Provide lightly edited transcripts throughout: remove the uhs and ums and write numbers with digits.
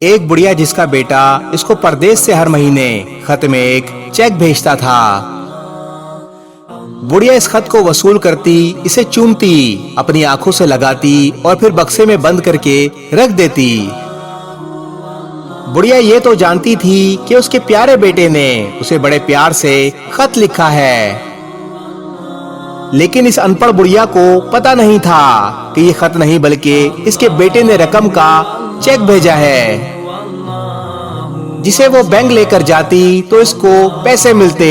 ایک بڑھیا جس کا بیٹا اس کو پردیس سے ہر مہینے خط میں ایک چیک بھیجتا تھا۔ بڑھیا اس خط کو وصول کرتی، اسے چومتی، اپنی آنکھوں سے لگاتی اور پھر بکسے میں بند کر کے رکھ دیتی۔ بڑھیا یہ تو جانتی تھی کہ اس کے پیارے بیٹے نے اسے بڑے پیار سے خط لکھا ہے، لیکن اس ان پڑھ بڑھیا کو پتا نہیں تھا کہ یہ خط نہیں بلکہ اس کے بیٹے نے رقم کا چیک بھیجا ہے، جسے وہ بینک لے کر جاتی تو اس کو پیسے ملتے۔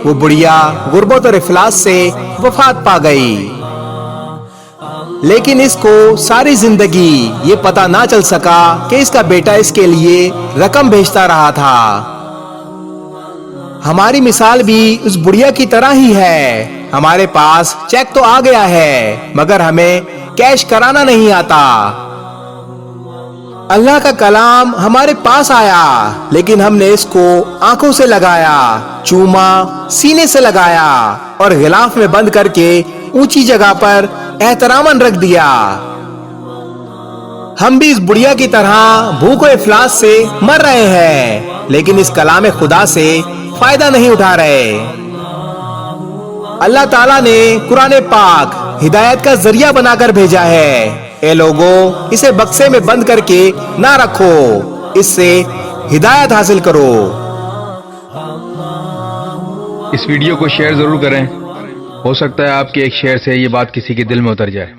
وہ بڑھیا غربت اور افلاس سے وفات پا گئی، لیکن اس کو ساری زندگی یہ پتا نہ چل سکا کہ اس کا بیٹا اس کے لیے رقم بھیجتا رہا تھا۔ ہماری مثال بھی اس بڑھیا کی طرح ہی ہے۔ ہمارے پاس چیک تو آ گیا ہے مگر ہمیں کیش کرانا نہیں آتا۔ اللہ کا کلام ہمارے پاس آیا لیکن ہم نے اس کو آنکھوں سے لگایا، چوما، سینے سے لگایا اور غلاف میں بند کر کے اونچی جگہ پر احتراماً رکھ دیا۔ ہم بھی اس بڑھیا کی طرح بھوک و افلاس سے مر رہے ہیں لیکن اس کلام خدا سے فائدہ نہیں اٹھا رہے۔ اللہ تعالیٰ نے قرآن پاک ہدایت کا ذریعہ بنا کر بھیجا ہے۔ اے لوگو، اسے بکسے میں بند کر کے نہ رکھو، اس سے ہدایت حاصل کرو۔ اس ویڈیو کو شیئر ضرور کریں، ہو سکتا ہے آپ کے ایک شیئر سے یہ بات کسی کے دل میں اتر جائے۔